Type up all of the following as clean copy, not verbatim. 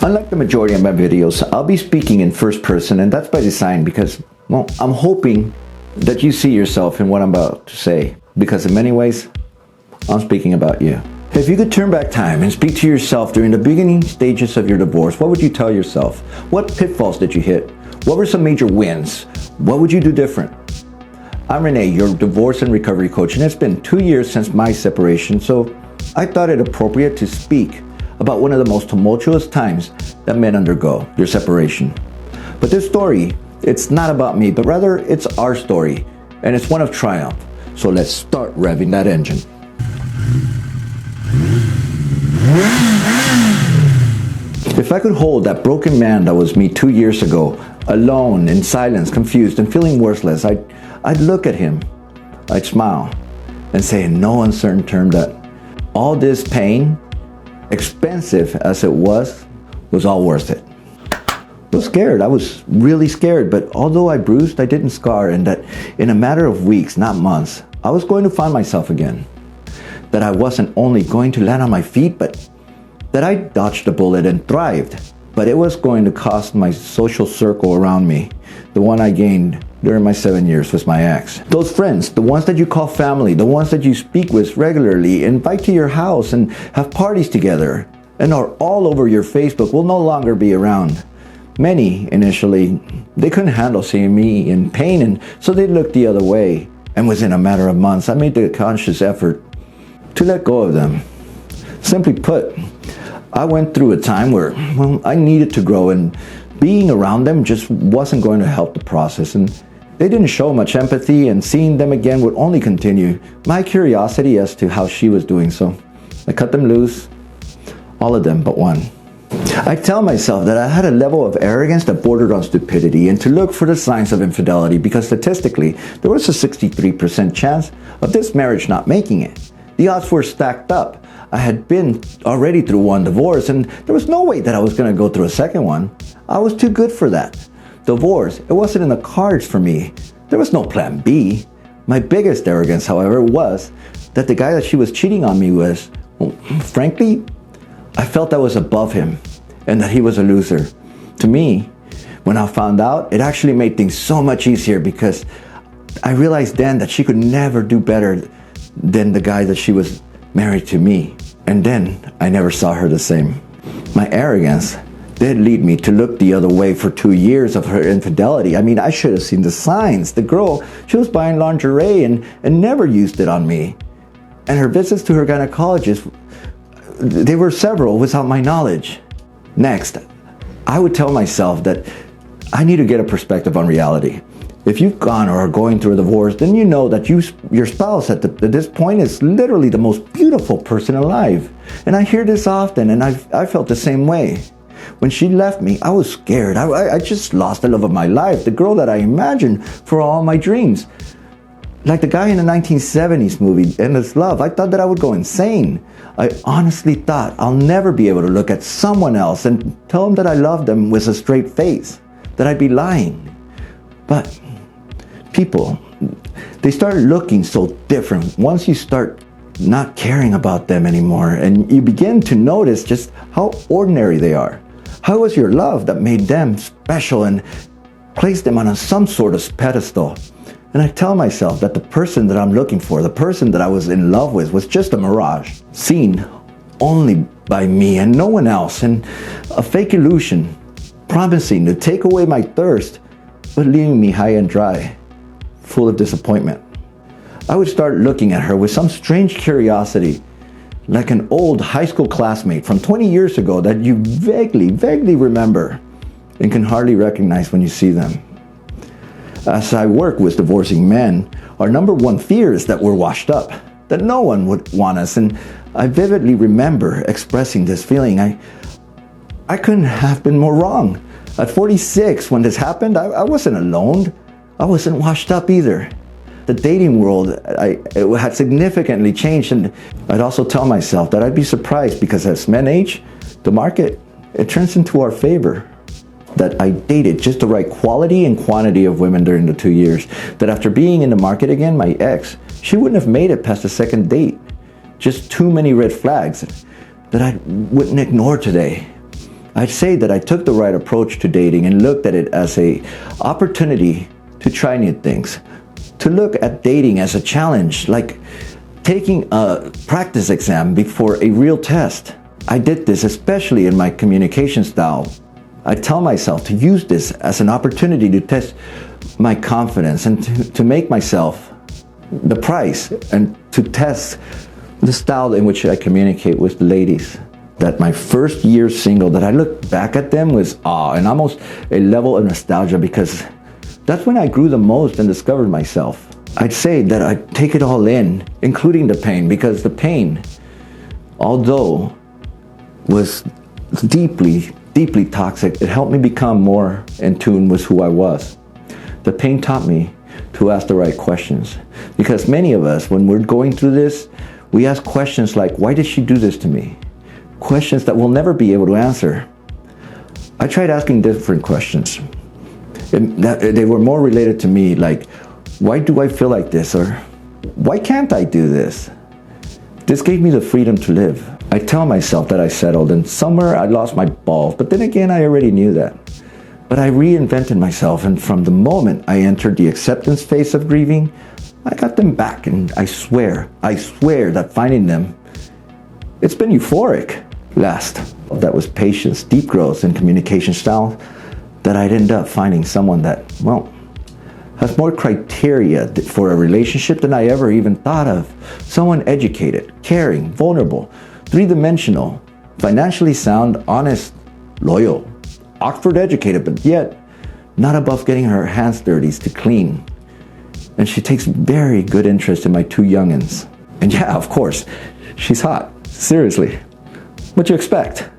Unlike the majority of my videos, I'll be speaking in first person, and that's by design because, well, I'm hoping that you see yourself in what I'm about to say, because in many ways, I'm speaking about you. If you could turn back time and speak to yourself during the beginning stages of your divorce, what would you tell yourself? What pitfalls did you hit? What were some major wins? What would you do different? I'm Renee, your divorce and recovery coach, and it's been 2 years since my separation, so I thought it appropriate to speak about one of the most tumultuous times that men undergo, their separation. But this story, it's not about me, but rather it's our story, and it's one of triumph. So let's start revving that engine. If I could hold that broken man that was me 2 years ago, alone, in silence, confused, and feeling worthless, I'd look at him, I'd smile, and say in no uncertain term that all this pain, expensive as it was all worth it. I was scared. I was really scared, but although I bruised, I didn't scar, and that in a matter of weeks, not months, I was going to find myself again. That I wasn't only going to land on my feet, but that I dodged a bullet and thrived. But it was going to cost my social circle around me. The one I gained during my 7 years was my ex. Those friends, the ones that you call family, the ones that you speak with regularly, invite to your house and have parties together, and are all over your Facebook, will no longer be around. Many, initially, they couldn't handle seeing me in pain, and so they looked the other way. And within a matter of months, I made the conscious effort to let go of them. Simply put, I went through a time where, well, I needed to grow, and being around them just wasn't going to help the process, and they didn't show much empathy, and seeing them again would only continue my curiosity as to how she was doing. So I cut them loose, all of them but one. I tell myself that I had a level of arrogance that bordered on stupidity, and to look for the signs of infidelity, because statistically there was a 63% chance of this marriage not making it. The odds were stacked up. I had been already through one divorce, and there was no way that I was going to go through a second one. I was too good for that. Divorce, it wasn't in the cards for me. There was no plan B. My biggest arrogance, however, was that the guy that she was cheating on me with, well, frankly, I felt I was above him and that he was a loser. To me, when I found out, it actually made things so much easier, because I realized then that she could never do better than the guy that she was married to me. And then I never saw her the same. My arrogance did lead me to look the other way for 2 years of her infidelity. I mean, I should have seen the signs. The girl, she was buying lingerie and never used it on me. And her visits to her gynecologist, they were several without my knowledge. Next, I would tell myself that I need to get a perspective on reality. If you've gone or are going through a divorce, then you know that your spouse at this point is literally the most beautiful person alive. And I hear this often, and I felt the same way. When she left me, I was scared. I just lost the love of my life, the girl that I imagined for all my dreams. Like the guy in the 1970s movie, Endless Love, I thought that I would go insane. I honestly thought I'll never be able to look at someone else and tell them that I love them with a straight face, that I'd be lying. But people, they start looking so different once you start not caring about them anymore, and you begin to notice just how ordinary they are. How was your love that made them special and placed them on some sort of pedestal? And I tell myself that the person that I'm looking for, the person that I was in love with, was just a mirage, seen only by me and no one else, and a fake illusion, promising to take away my thirst, but leaving me high and dry, full of disappointment. I would start looking at her with some strange curiosity, like an old high school classmate from 20 years ago that you vaguely remember and can hardly recognize when you see them. As I work with divorcing men, our number one fear is that we're washed up, that no one would want us, and I vividly remember expressing this feeling. I couldn't have been more wrong. At 46, when this happened, I wasn't alone. I wasn't washed up either. The dating world, it had significantly changed, and I'd also tell myself that I'd be surprised, because as men age, the market, it turns into our favor. That I dated just the right quality and quantity of women during the 2 years. That after being in the market again, my ex, she wouldn't have made it past the second date. Just too many red flags that I wouldn't ignore today. I'd say that I took the right approach to dating and looked at it as an opportunity to try new things, to look at dating as a challenge, like taking a practice exam before a real test. I did this especially in my communication style. I tell myself to use this as an opportunity to test my confidence and to make myself the price and to test the style in which I communicate with the ladies. That my first year single, that I look back at them with awe and almost a level of nostalgia, because that's when I grew the most and discovered myself. I'd say that I take it all in, including the pain, because the pain, although was deeply, deeply toxic, it helped me become more in tune with who I was. The pain taught me to ask the right questions, because many of us, when we're going through this, we ask questions like, why did she do this to me? Questions that we'll never be able to answer. I tried asking different questions. They were more related to me, like, why do I feel like this? Or why can't I do this? This gave me the freedom to live. I tell myself that I settled, and somewhere I lost my balls, but then again, I already knew that. But I reinvented myself, and from the moment I entered the acceptance phase of grieving, I got them back, and I swear that finding them, it's been euphoric. Last, that was patience, deep growth, and communication style, that I'd end up finding someone that, well, has more criteria for a relationship than I ever even thought of. Someone educated, caring, vulnerable, three-dimensional, financially sound, honest, loyal, Oxford educated, but yet not above getting her hands dirty to clean. And she takes very good interest in my two youngins. And yeah, of course, she's hot. Seriously. What you expect?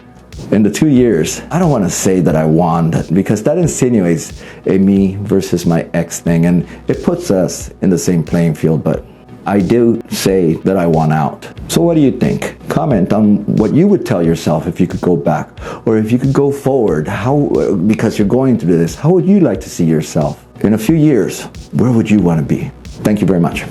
In the 2 years, I don't want to say that I won, because that insinuates a me versus my ex thing, and it puts us in the same playing field, but I do say that I won out. So what do you think? Comment on what you would tell yourself if you could go back, or if you could go forward, because you're going through this, how would you like to see yourself? In a few years, where would you want to be? Thank you very much.